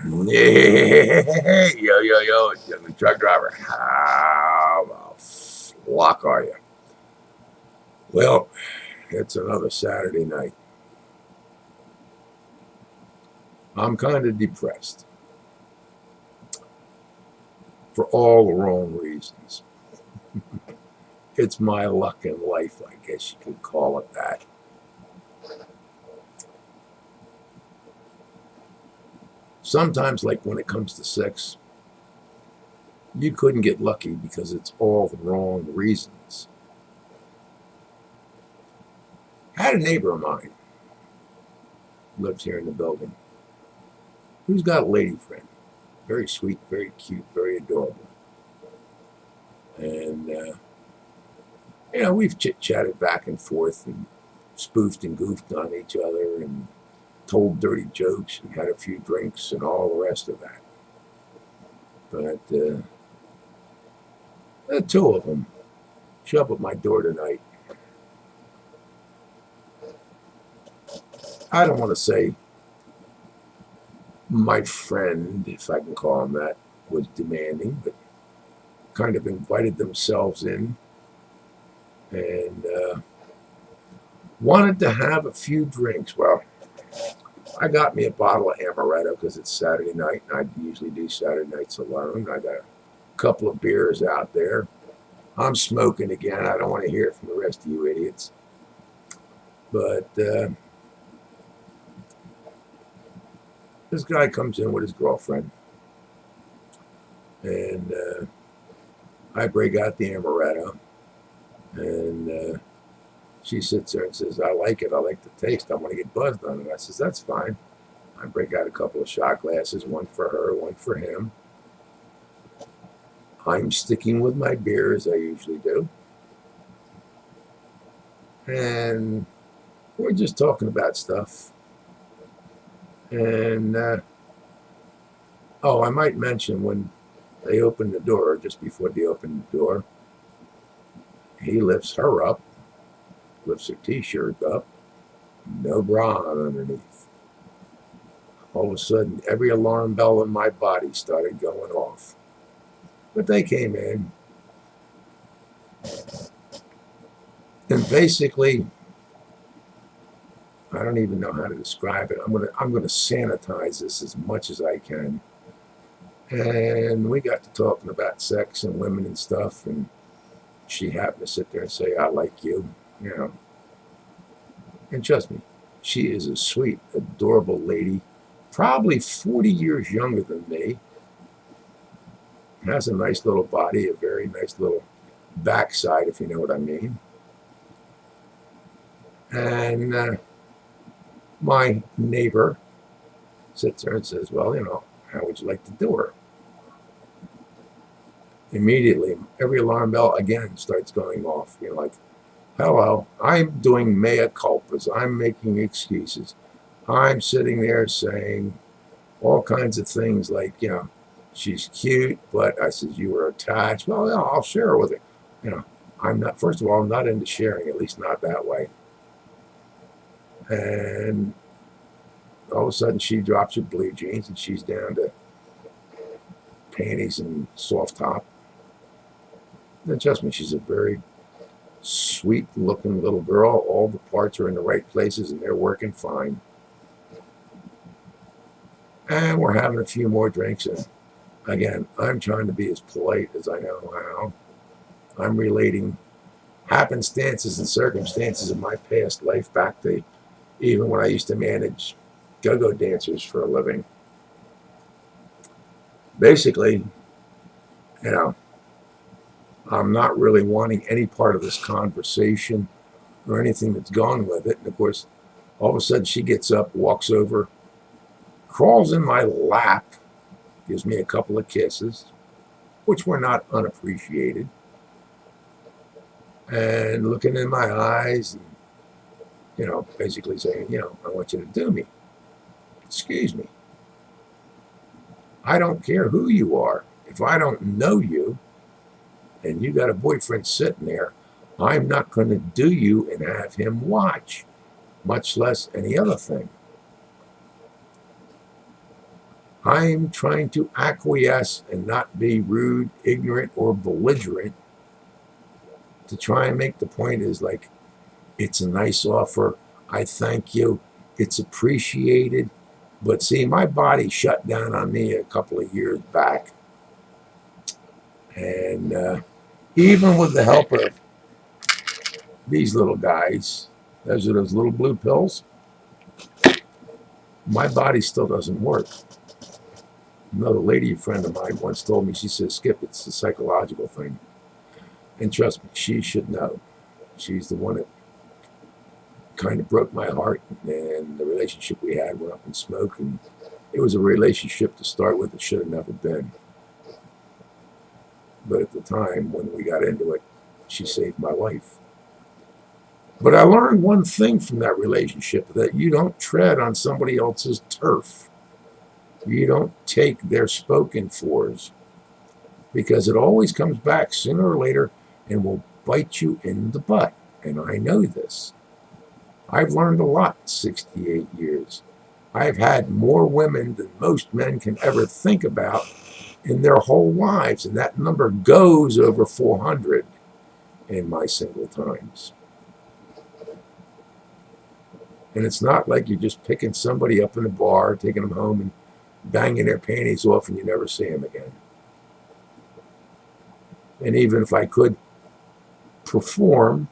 Yo, yo, yo, young truck driver. How the flock are you? Well, it's another Saturday night. I'm kind of depressed for all the wrong reasons. It's my luck in life, I guess you could call it that. Sometimes, like when it comes to sex, you couldn't get lucky because it's all the wrong reasons. I had a neighbor of mine, lives here in the building, who's got a lady friend. Very sweet, very cute, very adorable. And, we've chit-chatted back and forth and spoofed and goofed on each other and told dirty jokes and had a few drinks and all the rest of that. But the two of them show up at my door tonight. I don't want to say my friend, if I can call him that, was demanding, but kind of invited themselves in and wanted to have a few drinks. Well, I got me a bottle of amaretto because it's Saturday night, and I usually do Saturday nights alone. I got a couple of beers out there. I'm smoking again. I don't want to hear it from the rest of you idiots. But this guy comes in with his girlfriend, and I break out the amaretto, and she sits there and says, I like it. I like the taste. I want to get buzzed on it. I says, that's fine. I break out a couple of shot glasses, one for her, one for him. I'm sticking with my beer as I usually do. And we're just talking about stuff. And, I might mention when they opened the door, just before they opened the door, he lifts her up, lifts her t-shirt up, no bra on underneath. All of a sudden, every alarm bell in my body started going off. But they came in, and basically, I don't even know how to describe it. I'm gonna sanitize this as much as I can. And we got to talking about sex and women and stuff, and she happened to sit there and say, I like you, And trust me, she is a sweet, adorable lady, probably 40 years younger than me. Has a nice little body, a very nice little backside, if you know what I mean. And my neighbor sits there and says, well, how would you like to do her? Immediately, every alarm bell again starts going off. Like, hello, I'm doing mea culpas. I'm making excuses. I'm sitting there saying all kinds of things like, she's cute, but I says, you were attached. Well, I'll share her with her. I'm not, first of all, I'm not into sharing, at least not that way. And all of a sudden, she drops her blue jeans and she's down to panties and soft top. And trust me, she's a very sweet-looking little girl. All the parts are in the right places and they're working fine. And we're having a few more drinks. And again, I'm trying to be as polite as I know how. I'm relating happenstances and circumstances of my past life back to even when I used to manage go-go dancers for a living. Basically, I'm not really wanting any part of this conversation or anything that's gone with it. And of course, all of a sudden she gets up, walks over, crawls in my lap, gives me a couple of kisses, which were not unappreciated, and looking in my eyes and, basically saying, I want you to do me. Excuse me. I don't care who you are. If I don't know you and you got a boyfriend sitting there, I'm not going to do you and have him watch, much less any other thing. I'm trying to acquiesce and not be rude, ignorant, or belligerent to try and make the point is like, it's a nice offer. I thank you. It's appreciated. But see, my body shut down on me a couple of years back. And even with the help of these little guys, those are those little blue pills, my body still doesn't work. Another lady friend of mine once told me, she says, Skip, it's a psychological thing. And trust me, she should know. She's the one that kind of broke my heart, and the relationship we had went up in smoke, and it was a relationship to start with that should have never been. But at the time when we got into it, she saved my life. But I learned one thing from that relationship, that you don't tread on somebody else's turf. You don't take their spoken fors, because it always comes back sooner or later and will bite you in the butt. And I know this. I've learned a lot in 68 years. I've had more women than most men can ever think about in their whole lives, and that number goes over 400 in my single times. And it's not like you're just picking somebody up in a bar, taking them home and banging their panties off and you never see them again. And even if I could perform,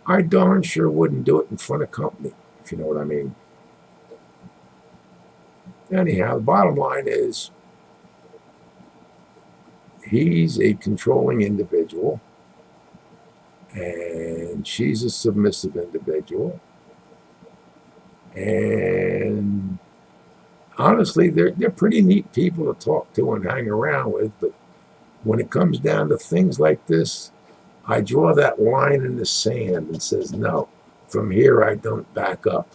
I darn sure wouldn't do it in front of company, if you know what I mean. Anyhow, the bottom line is, he's a controlling individual, and she's a submissive individual. And honestly, they're pretty neat people to talk to and hang around with, but when it comes down to things like this, I draw that line in the sand and says, no, from here I don't back up.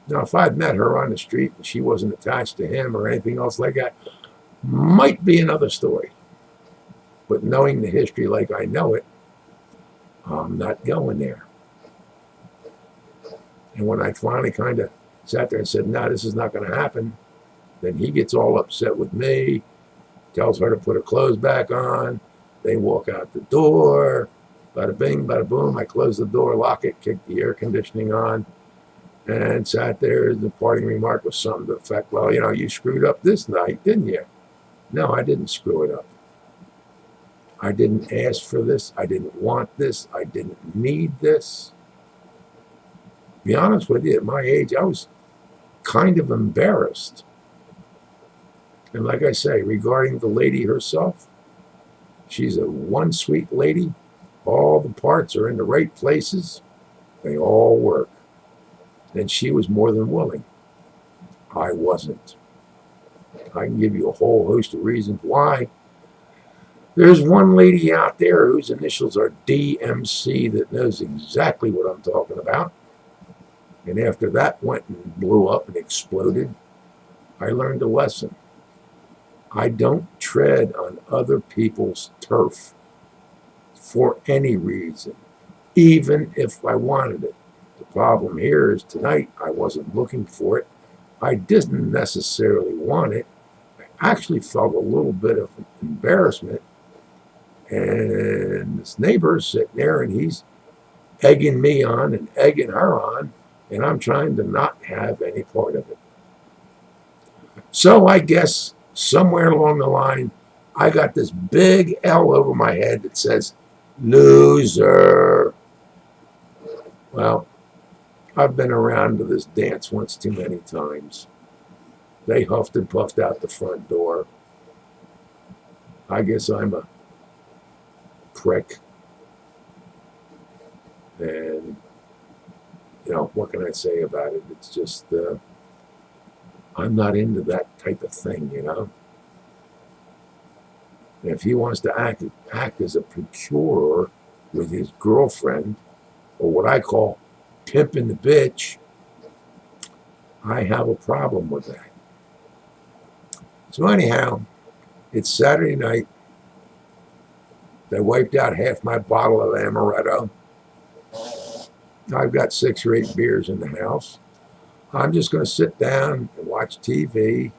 Now, if I'd met her on the street and she wasn't attached to him or anything else like that, might be another story. But knowing the history like I know it, I'm not going there. And when I finally kind of sat there and said, no, this is not going to happen, then he gets all upset with me, tells her to put her clothes back on. They walk out the door, bada bing, bada boom. I close the door, lock it, kick the air conditioning on, and sat there. The parting remark was something to the effect, well, you know, you screwed up this night, didn't you? No, I didn't screw it up. I didn't ask for this. I didn't want this. I didn't need this. To be honest with you, at my age, I was kind of embarrassed. And like I say, regarding the lady herself, she's a one sweet lady. All the parts are in the right places. They all work. And she was more than willing. I wasn't. I can give you a whole host of reasons why. There's one lady out there whose initials are DMC that knows exactly what I'm talking about. And after that went and blew up and exploded, I learned a lesson. I don't tread on other people's turf for any reason, even if I wanted it. The problem here is tonight I wasn't looking for it. I didn't necessarily want it. I actually felt a little bit of embarrassment. And this neighbor's sitting there and he's egging me on and egging her on, and I'm trying to not have any part of it. So I guess somewhere along the line, I got this big L over my head that says, loser. Well, I've been around to this dance once too many times. They huffed and puffed out the front door. I guess I'm a prick. And, you know, what can I say about it? It's just, I'm not into that type of thing, you know. And if he wants to act as a procurer with his girlfriend, or what I call pimping the bitch, I have a problem with that. So anyhow, it's Saturday night. They wiped out half my bottle of amaretto. I've got 6 or 8 beers in the house. I'm just going to sit down and watch watch TV,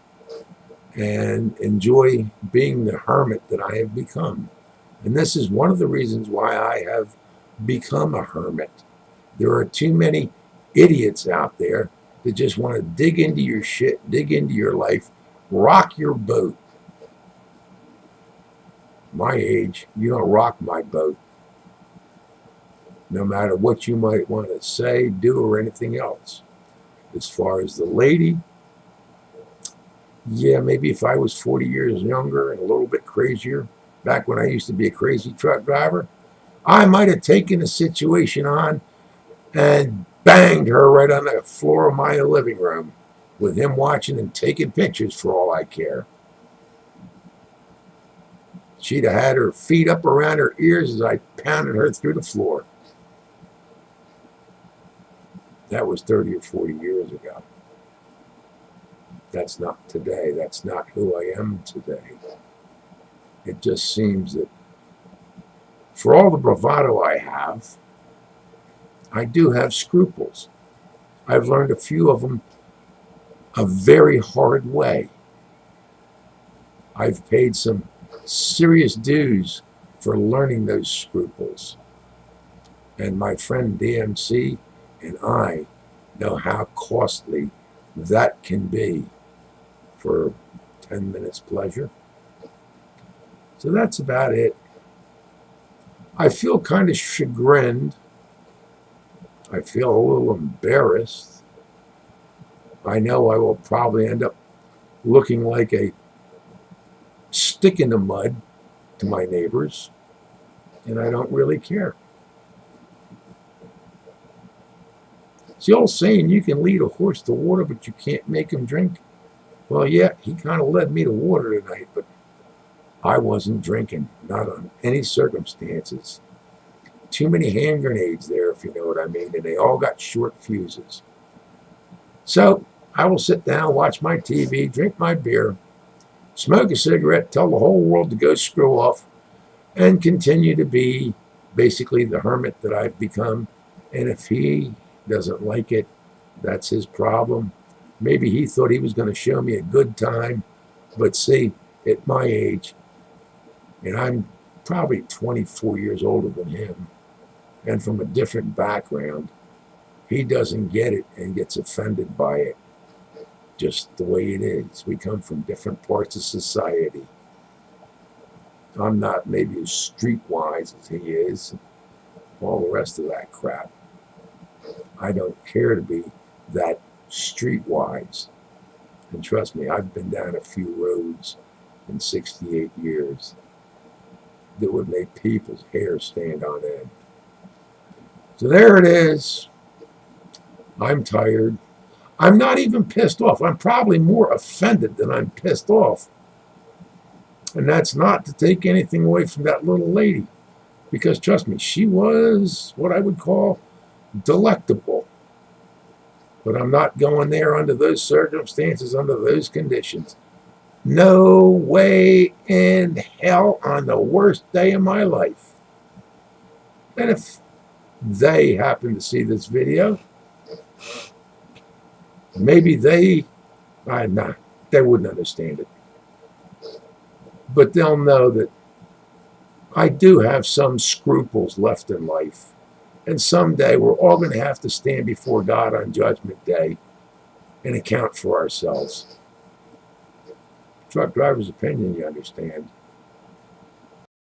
and enjoy being the hermit that I have become. And this is one of the reasons why I have become a hermit. There are too many idiots out there that just want to dig into your shit, dig into your life, rock your boat. My age, you don't rock my boat. No matter what you might want to say, do, or anything else. As far as the lady, yeah, maybe if I was 40 years younger and a little bit crazier, back when I used to be a crazy truck driver, I might have taken the situation on and banged her right on the floor of my living room with him watching and taking pictures for all I care. She'd have had her feet up around her ears as I pounded her through the floor. That was 30 or 40 years ago. That's not today. That's not who I am today. It just seems that for all the bravado I have, I do have scruples. I've learned a few of them a very hard way. I've paid some serious dues for learning those scruples. And my friend DMC and I know how costly that can be for 10 minutes pleasure. So that's about it. I feel kind of chagrined. I feel a little embarrassed. I know I will probably end up looking like a stick in the mud to my neighbors, and I don't really care. It's the old saying, you can lead a horse to water, but you can't make him drink. Well, yeah, he kind of led me to water tonight, but I wasn't drinking, not on any circumstances. Too many hand grenades there, if you know what I mean, and they all got short fuses. So I will sit down, watch my TV, drink my beer, smoke a cigarette, tell the whole world to go screw off, and continue to be basically the hermit that I've become. And if he doesn't like it, that's his problem. Maybe he thought he was going to show me a good time, but see, at my age, and I'm probably 24 years older than him, and from a different background, he doesn't get it and gets offended by it. Just the way it is. We come from different parts of society. I'm not maybe as streetwise as he is, all the rest of that crap. I don't care to be that streetwise. And trust me, I've been down a few roads in 68 years that would make people's hair stand on end. So there it is. I'm tired. I'm not even pissed off. I'm probably more offended than I'm pissed off. And that's not to take anything away from that little lady. Because trust me, she was what I would call delectable. But I'm not going there under those circumstances, under those conditions. No way in hell on the worst day of my life. And if they happen to see this video, maybe they wouldn't understand it. But they'll know that I do have some scruples left in life. And someday we're all going to have to stand before God on Judgment Day and account for ourselves. Truck driver's opinion, you understand.